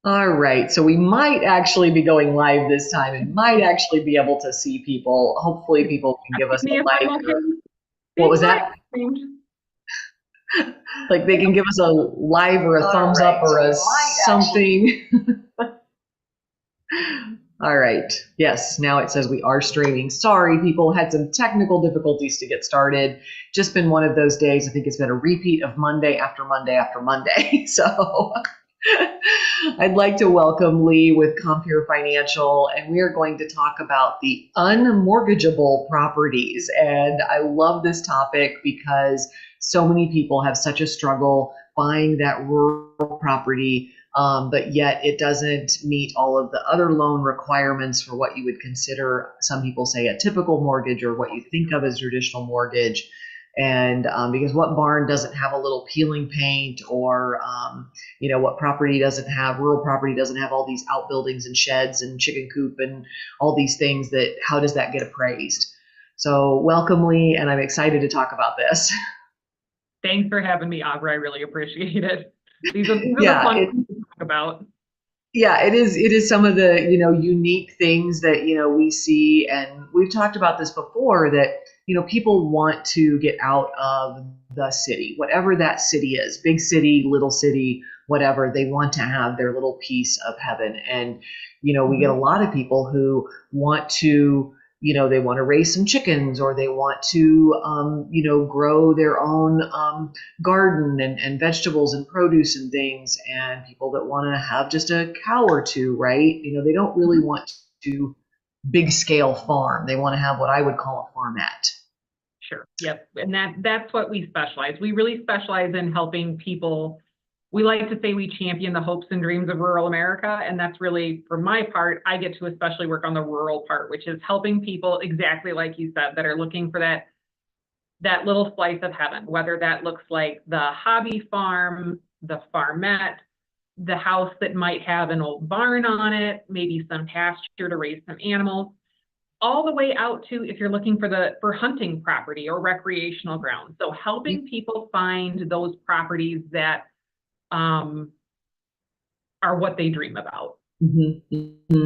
All right, so we might actually be going live this time and might actually be able to see people. Hopefully, people can give us Me if a I'm like okay. or what Being was live that? streamed. Like they can give us a live or a thumbs up or a something. All right. Yes, now it says we are streaming. Sorry, people had some technical difficulties to get started. Just been one of those days. I think it's been a repeat of Monday after Monday after Monday. So I'd like to welcome Leigh with Compeer Financial, and we are going to talk about the unmortgageable properties. And I love this topic because so many people have such a struggle buying that rural property, but yet it doesn't meet all of the other loan requirements for what you would consider, some people say, a typical mortgage or what you think of as traditional mortgage. And because what barn doesn't have a little peeling paint, or what property doesn't have, rural property doesn't have all these outbuildings and sheds and chicken coop and all these things, that how does that get appraised? So welcome, Leigh, and I'm excited to talk about this. Thanks for having me, Aubrey. I really appreciate it. These are the Yeah, fun things to talk about. yeah, it is. It is some of the unique things that we see, and we've talked about this before. That people want to get out of the city, whatever that city is, big city, little city, whatever. They want to have their little piece of heaven, and we get a Mhm. lot of people who want to. They want to raise some chickens, or they want to, grow their own garden and vegetables and produce and things, and people that want to have just a cow or two, right? They don't really Mhm. want to big scale farm. They want to have what I would call a farmette. Sure. Yep. And that's what we specialize. We really specialize in helping people. We like to say we champion the hopes and dreams of rural America. And that's really, for my part, I get to especially work on the rural part, which is helping people exactly like you said, that are looking for that little slice of heaven, whether that looks like the hobby farm, the farmette, the house that might have an old barn on it, maybe some pasture to raise some animals, all the way out to if you're looking for hunting property or recreational grounds. So helping people find those properties that um, are what they dream about. Mm-hmm.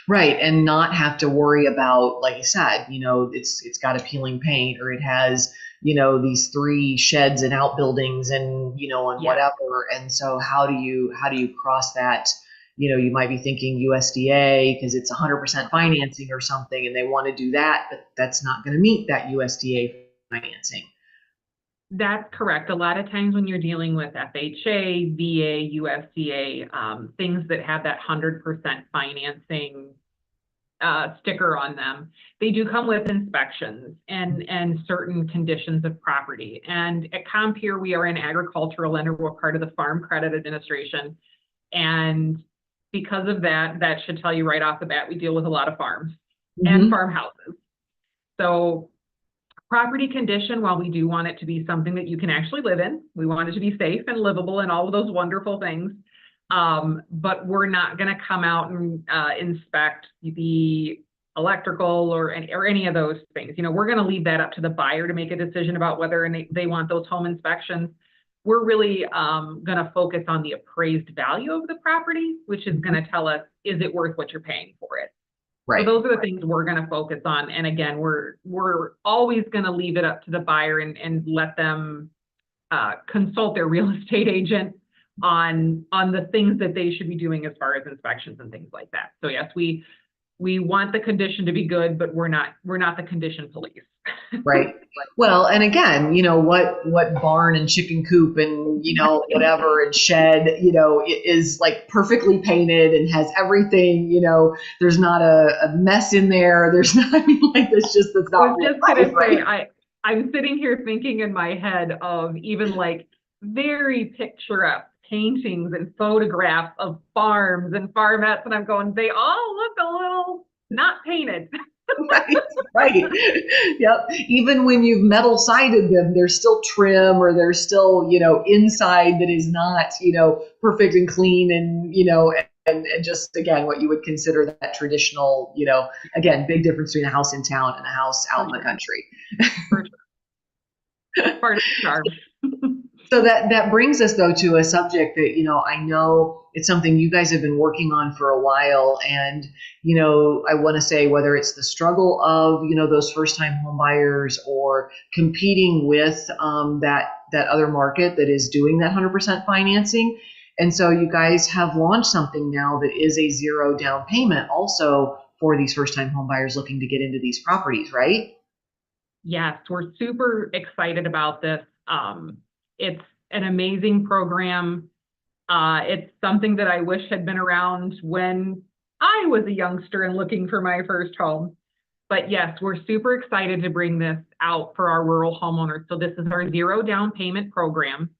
Right, and not have to worry about, like you said, it's got appealing paint, or it has, these three sheds and outbuildings and and Yeah, whatever. And so how do you cross that? You might be thinking USDA because it's 100% financing or something, and they want to do that, but that's not going to meet that USDA financing. that's correct. A lot of times when you're dealing with FHA, VA, USDA, things that have that 100% financing sticker on them, they do come with inspections and certain conditions of property. And at Compeer, we are an agricultural lender. We're part of the Farm Credit Administration. And because of that, that should tell you right off the bat, we deal with a lot of farms and Hmm. farmhouses. So property condition, while we do want it to be something that you can actually live in, we want it to be safe and livable and all of those wonderful things. But we're not going to come out and inspect the electrical or any of those things. We're going to leave that up to the buyer to make a decision about whether they want those home inspections. We're really going to focus on the appraised value of the property, which is going to tell us, is it worth what you're paying for it? So Right. those are the things we're going to focus on. And again, we're always going to leave it up to the buyer and let them consult their real estate agent on the things that they should be doing as far as inspections and things like that. So yes, we want the condition to be good, but we're not the condition police. Right. Well, and again, what barn and chicken coop and whatever and shed, is like perfectly painted and has everything. There's not a mess in there. There's not, I mean, like that's I not was real just life, gonna say, right? I'm sitting here thinking in my head of even like very picturesque paintings and photographs of farms and farmettes, and I'm going, they all look a little not painted. Right, right. Yep. Even when you've metal sided them, there's still trim, or there's still, inside that is not, perfect and clean, and, and just again, what you would consider that traditional, again, big difference between a house in town and a house out For in the sure, country. for sure. Part of the charm. So that brings us though to a subject that, I know it's something you guys have been working on for a while. And, I want to say whether it's the struggle of, those first time home buyers or competing with that other market that is doing that 100% financing. And so you guys have launched something now that is a zero down payment also for these first time home buyers looking to get into these properties, right? Yes, we're super excited about this. It's an amazing program. It's something that I wish had been around when I was a youngster and looking for my first home. But yes, we're super excited to bring this out for our rural homeowners. So this is our zero down payment program,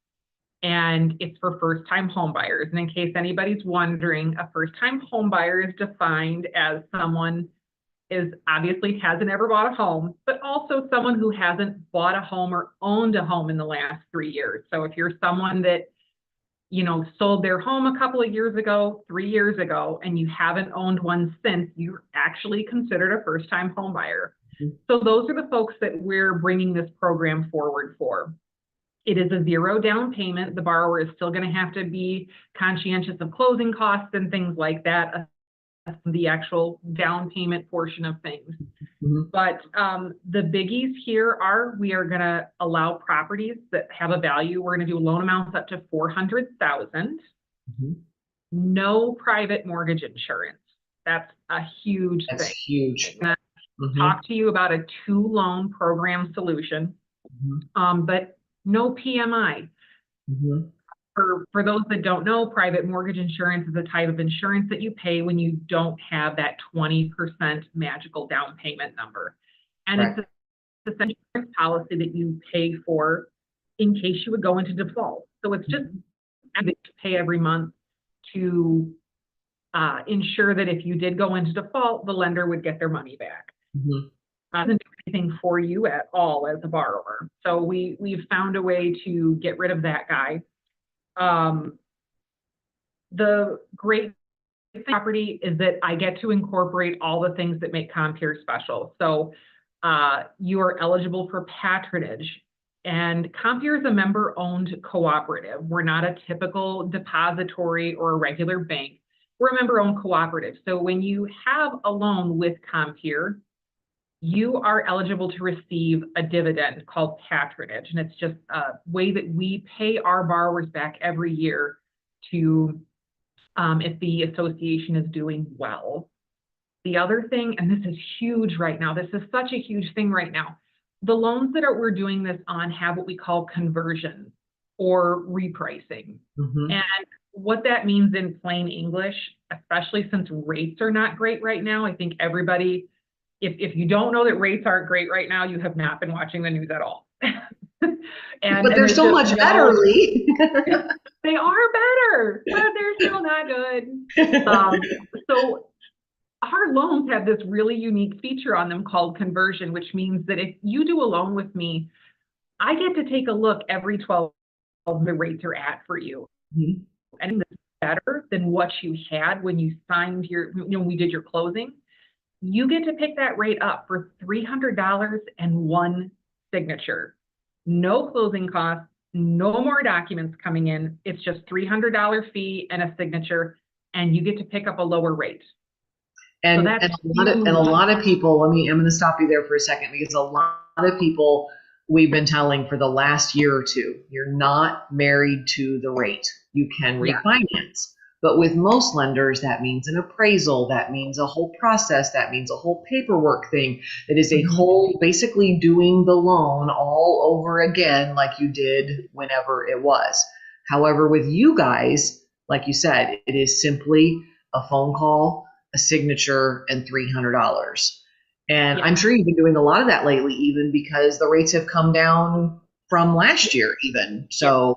and it's for first-time home buyers. And in case anybody's wondering, a first-time home buyer is defined as someone is obviously hasn't ever bought a home, but also someone who hasn't bought a home or owned a home in the last 3 years. So if you're someone that, sold their home a couple of years ago, 3 years ago, and you haven't owned one since, you're actually considered a first-time home buyer. So those are the folks that we're bringing this program forward for. It is a zero down payment. The borrower is still going to have to be conscientious of closing costs and things like that, the actual down payment portion of things. Mm-hmm. But the biggies here are, we are going to allow properties that have a value. We're going to do loan amounts up to $400,000. Mm-hmm. No private mortgage insurance. That's a huge That's thing. huge. I'm going to talk to you about a 2-loan program solution, but no PMI. For those that don't know, private mortgage insurance is a type of insurance that you pay when you don't have that 20% magical down payment number. And Right. it's essentially a policy that you pay for in case you would go into default. So it's just that you pay every month to ensure that if you did go into default, the lender would get their money back. Doesn't do anything for you at all as a borrower. So we've found a way to get rid of that guy. The great property is that I get to incorporate all the things that make Compeer special. So you are eligible for patronage, and Compeer is a member-owned cooperative. We're not a typical depository or a regular bank. We're a member-owned cooperative. So when you have a loan with Compeer, you are eligible to receive a dividend called patronage. And it's just a way that we pay our borrowers back every year to, if the association is doing well. The other thing, and this is huge right now, this is such a huge thing right now, the loans that we're doing this on have what we call conversion or repricing. And what that means in plain English, especially since rates are not great right now, I think everybody, if you don't know that rates aren't great right now, you have not been watching the news at all. But they're so much better, Leigh. They are better, but they're still not good. So our loans have this really unique feature on them called conversion, which means that if you do a loan with me, I get to take a look every 12 the rates are at for you. And it's better than what you had when you signed your, we did your closing. You get to pick that rate up for $300 and one signature. No closing costs, no more documents coming in. It's just $300 fee and a signature, and you get to pick up a lower rate. And, so a lot of people, I'm going to stop you there for a second, because a lot of people we've been telling for the last year or two, you're not married to the rate. You can refinance. But with most lenders, that means an appraisal, that means a whole process, that means a whole paperwork thing, that is a whole, basically doing the loan all over again like you did whenever it was. However, with you guys, like you said, it is simply a phone call, a signature, and $300. And I'm sure you've been doing a lot of that lately, even because the rates have come down from last year even. So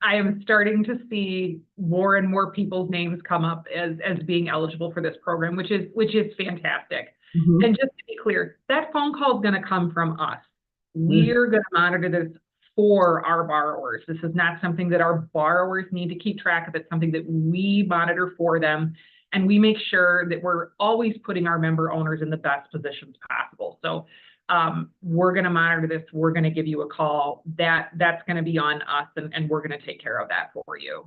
I am starting to see more and more people's names come up as being eligible for this program, which is fantastic. And just to be clear, that phone call is going to come from us. We're going to monitor this for our borrowers. This is not something that our borrowers need to keep track of. It's something that we monitor for them. And we make sure that we're always putting our member owners in the best positions possible. So we're going to monitor this. We're going to give you a call. That's going to be on us, and we're going to take care of that for you.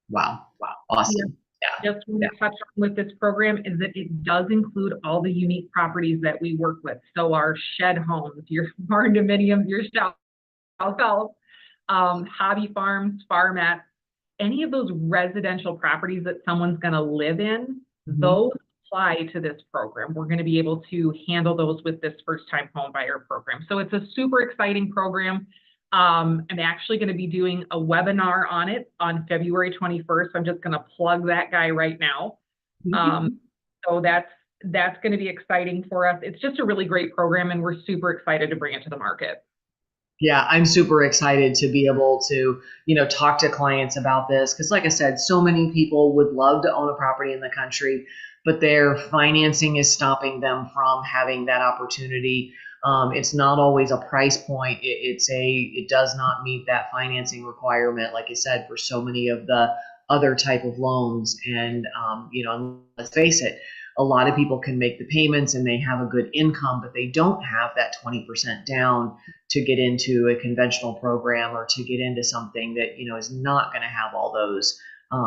Wow. Awesome. Yeah. Just want to touch on with this program is that it does include all the unique properties that we work with. So our shed homes, your barn dominiums, your shells, hobby farms, farmettes, any of those residential properties that someone's going to live in, those apply to this program. We're going to be able to handle those with this first-time home buyer program. So it's a super exciting program. I'm actually going to be doing a webinar on it on February 21st. I'm just going to plug that guy right now. So that's going to be exciting for us. It's just a really great program, and we're super excited to bring it to the market. Yeah, I'm super excited to be able to, talk to clients about this because, like I said, so many people would love to own a property in the country, but their financing is stopping them from having that opportunity. It's not always a price point. It does not meet that financing requirement, like I said, for so many of the other type of loans. And, let's face it, a lot of people can make the payments and they have a good income, but they don't have that 20% down to get into a conventional program or to get into something that, is not going to have all those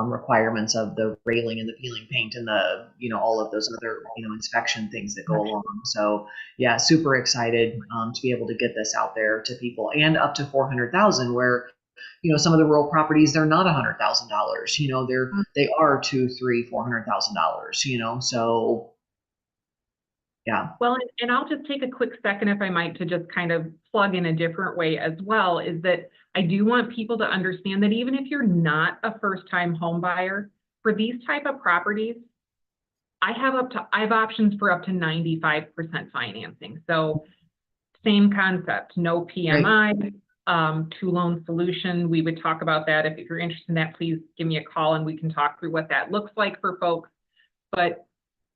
requirements of the railing and the peeling paint and the, all of those other, inspection things that go along. So yeah, super excited to be able to get this out there to people, and up to 400,000 where, some of the rural properties, they're not $100,000, they are $200,000, $300,000, $400,000, so yeah. Well, and I'll just take a quick second, if I might, to just kind of plug in a different way as well, is that I do want people to understand that even if you're not a first-time home buyer, for these type of properties, I have options for up to 95% financing. So same concept, no PMI, two-loan solution. We would talk about that. If you're interested in that, please give me a call and we can talk through what that looks like for folks. But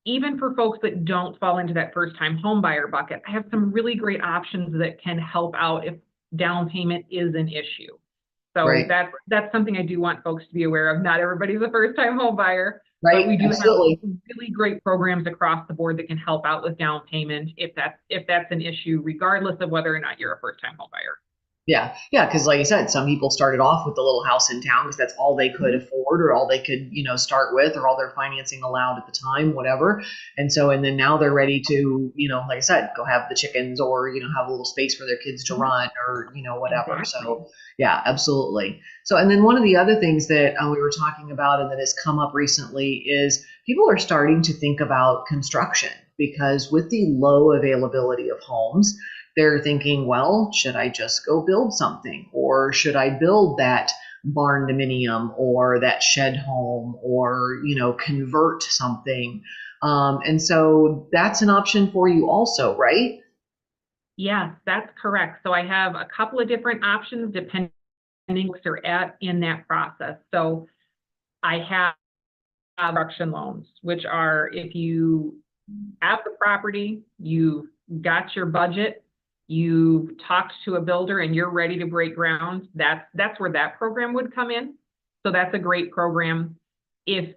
even for folks that don't fall into that first-time home buyer bucket, I have some really great options that can help out if down payment is an issue. So that's something I do want folks to be aware of. Not everybody's a first-time home buyer, but we do have really great programs across the board that can help out with down payment if that's an issue, regardless of whether or not you're a first-time home buyer. Yeah, because like you said, some people started off with a little house in town because that's all they could afford or all they could, start with, or all their financing allowed at the time, whatever. And then now they're ready to, like I said, go have the chickens or, have a little space for their kids to run or, whatever. Exactly. So yeah, absolutely. So, and then one of the other things that we were talking about and that has come up recently is people are starting to think about construction, because with the low availability of homes, they're thinking, well, should I just go build something, or should I build that barn dominium or that shed home, or, convert something? And so that's an option for you also, right? Yes, that's correct. So I have a couple of different options depending where you're at in that process. So I have construction loans, which are if you have the property, you've got your budget, you've talked to a builder and you're ready to break ground, that's where that program would come in. So that's a great program. If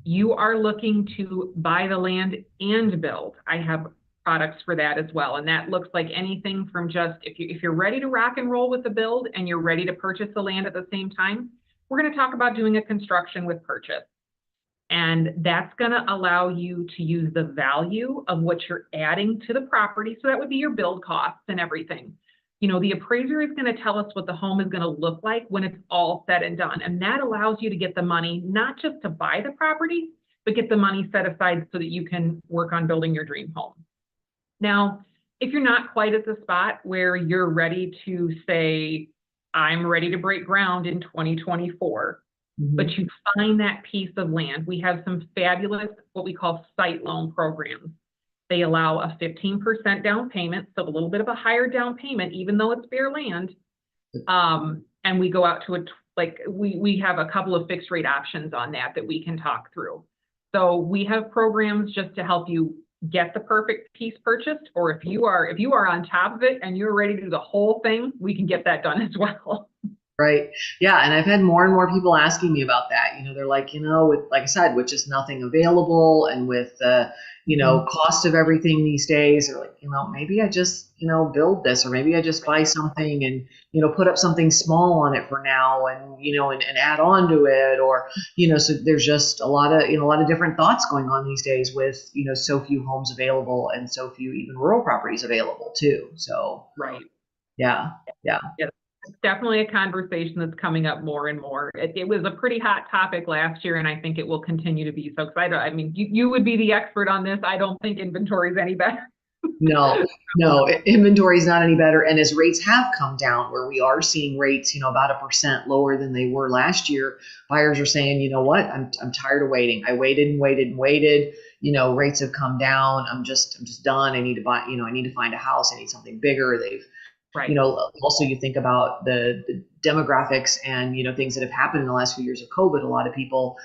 you are looking to buy the land and build, I have products for that as well. And that looks like anything from just, if you're ready to rock and roll with the build and you're ready to purchase the land at the same time, we're going to talk about doing a construction with purchase. And that's going to allow you to use the value of what you're adding to the property. So that would be your build costs and everything. The appraiser is going to tell us what the home is going to look like when it's all said and done. And that allows you to get the money, not just to buy the property, but get the money set aside so that you can work on building your dream home. Now, if you're not quite at the spot where you're ready to say, I'm ready to break ground in 2024, but you find that piece of land, we have some fabulous, what we call site loan programs. They allow a 15% down payment, so a little bit of a higher down payment, even though it's bare land. And we go out to we have a couple of fixed rate options on that we can talk through. So we have programs just to help you get the perfect piece purchased, or if you are on top of it and you're ready to do the whole thing, we can get that done as well. Right. Yeah. And I've had more and more people asking me about that. They're like, with, like I said, with just nothing available and with the, Mhm. cost of everything these days, they're like, maybe I just, build this, or maybe I just buy something and, put up something small on it for now and, and add on to it. Or, so there's just a lot of, a lot of different thoughts going on these days with, so few homes available and so few even rural properties available too. So, Right. yeah. Yeah. Yeah, it's definitely a conversation that's coming up more and more. It was a pretty hot topic last year, and I think it will continue to be so. Because I mean, you would be the expert on this. I don't think inventory is any better. No, no, inventory is not any better. And as rates have come down, where we are seeing rates, about 1% lower than they were last year, buyers are saying, you know what, I'm tired of waiting. I waited and waited and waited. Rates have come down. I'm just done. I need to buy, I need to find a house. I need something bigger. They've Right. Also you think about the demographics and, things that have happened in the last few years of COVID. A lot of people,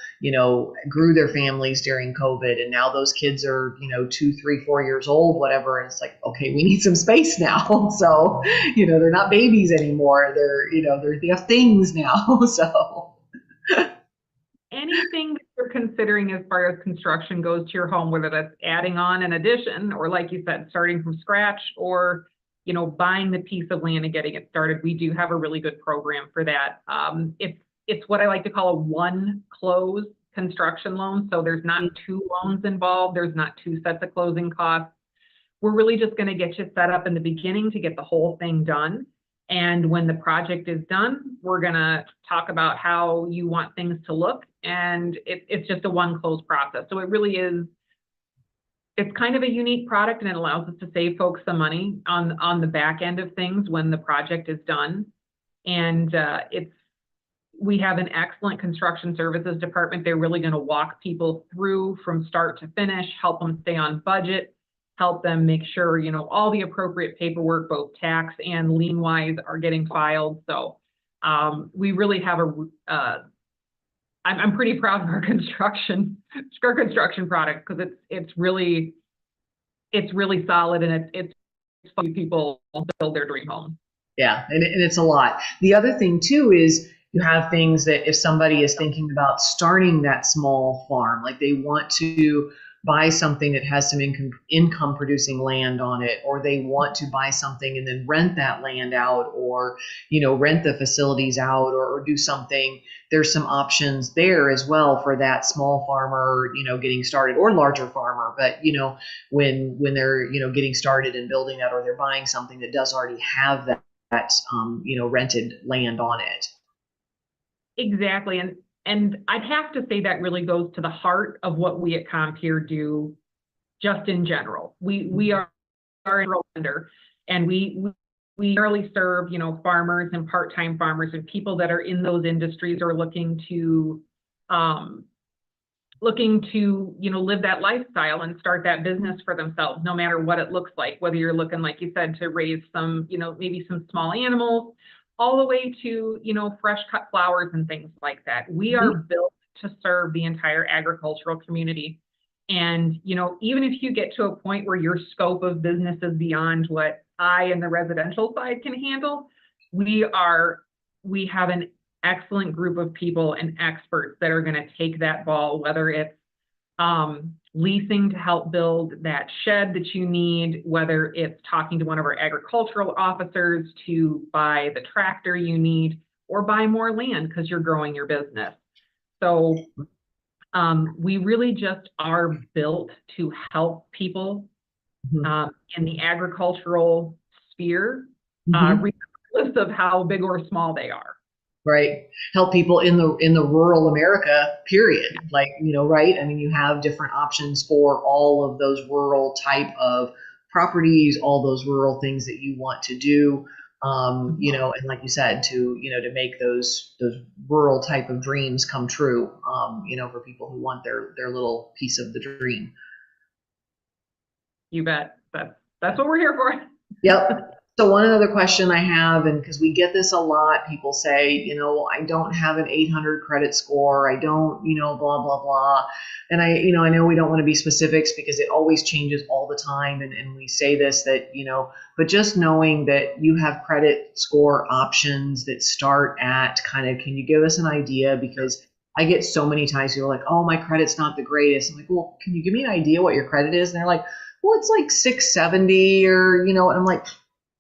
grew their families during COVID, and now those kids are, 2, 3, 4 years old, whatever. And it's like, okay, we need some space now. So, they're not babies anymore. They have things now. So, Anything that you're considering as far as construction goes to your home, whether that's adding on an addition or, like you said, starting from scratch, or buying the piece of land and getting it started, we do have a really good program for that. It's what I like to call a one close construction loan. So there's not two loans involved. There's not two sets of closing costs. We're really just going to get you set up in the beginning to get the whole thing done. And when the project is done, we're going to talk about how you want things to look. And it's just a one close process. So it really is, it's kind of a unique product, and it allows us to save folks some money on the back end of things when the project is done. And we have an excellent construction services department. They're really going to walk people through from start to finish, help them stay on budget, help them make sure, all the appropriate paperwork, both tax and lien wise, are getting filed. So we really have I'm pretty proud of our construction product, because it's really solid, and it's fun people build their dream home. yeah, and it's a lot. The other thing too is you have things that if somebody is thinking about starting that small farm, like they want to buy something that has some income producing land on it, or they want to buy something and then rent that land out, or rent the facilities out, or do something. There's some options there as well for that small farmer, getting started, or larger farmer. But when they're getting started and building that, or they're buying something that does already have that rented land on it. Exactly. And I'd have to say that really goes to the heart of what we at Compeer do, just in general. We are a lender, and we really serve, farmers and part-time farmers and people that are in those industries, or looking to live that lifestyle and start that business for themselves, no matter what it looks like, whether you're looking, like you said, to raise some, maybe some small animals, all the way to, fresh cut flowers and things like that. We are built to serve the entire agricultural community. And, even if you get to a point where your scope of business is beyond what I and the residential side can handle, we have an excellent group of people and experts that are going to take that ball, whether it's leasing to help build that shed that you need, whether it's talking to one of our agricultural officers to buy the tractor you need, or buy more land because you're growing your business. So we really just are built to help people in the agricultural sphere, regardless of how big or small they are. Right. Help people in the rural America, period. Like, right. I mean, you have different options for all of those rural type of properties, all those rural things that you want to do. And like you said, to make those rural type of dreams come true, for people who want their little piece of the dream. You bet. That's what we're here for. Yep. So one other question I have, and because we get this a lot, people say, I don't have an 800 credit score. I don't, blah, blah, blah. And I know we don't want to be specifics because it always changes all the time. And we say this that, but just knowing that you have credit score options that start at kind of, can you give us an idea? Because I get so many times people are like, oh, my credit's not the greatest. I'm like, well, can you give me an idea what your credit is? And they're like, well, it's like 670 or, and I'm like,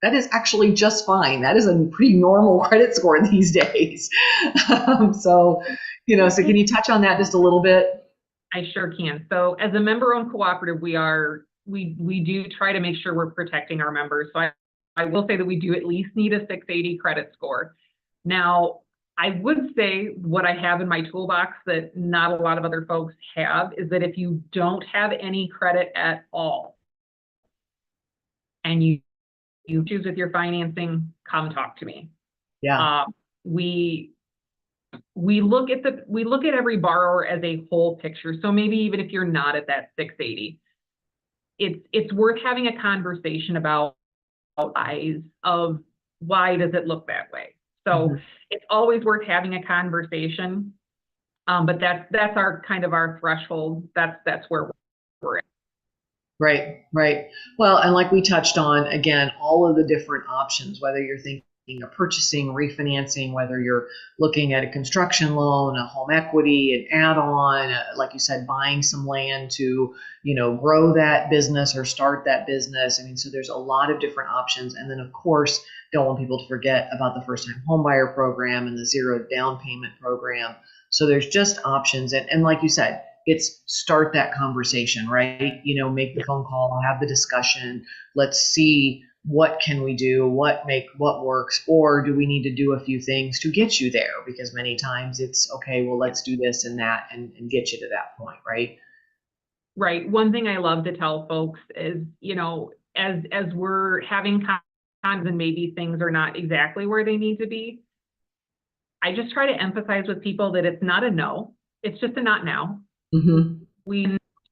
that is actually just fine. That is a pretty normal credit score these days. So can you touch on that just a little bit? I sure can. So as a member-owned cooperative, we do try to make sure we're protecting our members. So I will say that we do at least need a 680 credit score. Now, I would say what I have in my toolbox that not a lot of other folks have is that if you don't have any credit at all and you choose with your financing, come talk to me. Yeah. We look at every borrower as a whole picture. So maybe even if you're not at that 680, it's worth having a conversation about eyes of why does it look that way. So it's always worth having a conversation. But that's our kind of our threshold. That's where we're at. Right. Well, and like we touched on, again, all of the different options, whether you're thinking of purchasing, refinancing, whether you're looking at a construction loan, a home equity, an add-on, like you said, buying some land to, grow that business or start that business. I mean, so there's a lot of different options. And then, of course, don't want people to forget about the first-time homebuyer program and the zero down payment program. So there's just options. And like you said, it's start that conversation, right? Make the phone call, have the discussion. Let's see what can we do, what works, or do we need to do a few things to get you there? Because many times it's okay, well, let's do this and that and get you to that point, right? Right. One thing I love to tell folks is, as we're having times and maybe things are not exactly where they need to be, I just try to emphasize with people that it's not a no, it's just a not now. We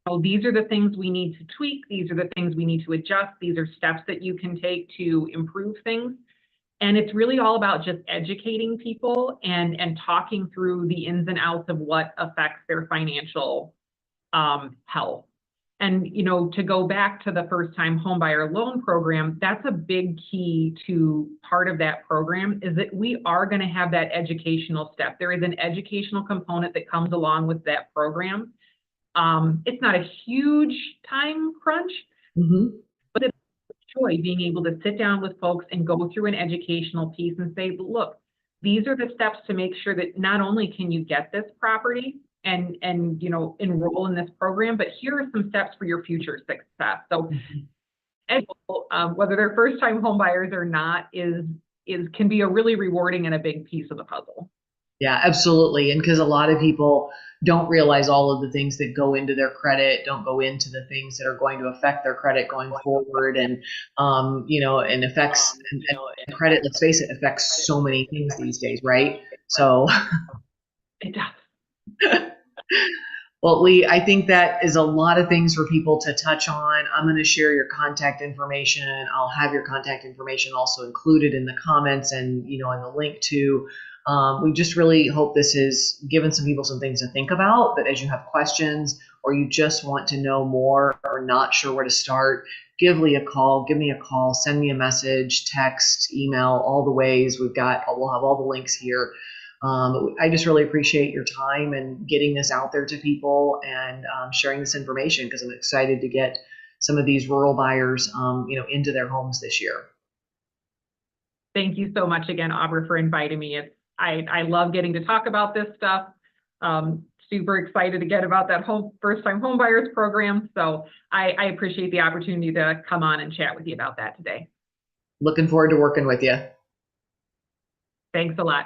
know these are the things we need to tweak. These are the things we need to adjust. These are steps that you can take to improve things. And it's really all about just educating people and talking through the ins and outs of what affects their financial health. And, to go back to the first-time homebuyer loan program, that's a big key to part of that program is that we are going to have that educational step. There is an educational component that comes along with that program. It's not a huge time crunch, but it's joy being able to sit down with folks and go through an educational piece and say, look, these are the steps to make sure that not only can you get this property and enroll in this program, but here are some steps for your future success. So whether they're first-time home buyers or not can be a really rewarding and a big piece of the puzzle. Yeah, absolutely. And because a lot of people don't realize all of the things that go into their credit, don't go into the things that are going to affect their credit going forward. And, and affects and credit, let's face it, affects so many things these days, right? So it does. Well, Leigh, I think that is a lot of things for people to touch on. I'm going to share your contact information. I'll have your contact information also included in the comments and, in the link to. We just really hope this has given some people some things to think about, but as you have questions or you just want to know more or not sure where to start, give Leigh a call, give me a call, send me a message, text, email, all the ways. We'll have all the links here. I just really appreciate your time and getting this out there to people and sharing this information because I'm excited to get some of these rural buyers, into their homes this year. Thank you so much again, Aubrey, for inviting me. I love getting to talk about this stuff. Super excited to get about that first-time home buyers program. So I appreciate the opportunity to come on and chat with you about that today. Looking forward to working with you. Thanks a lot.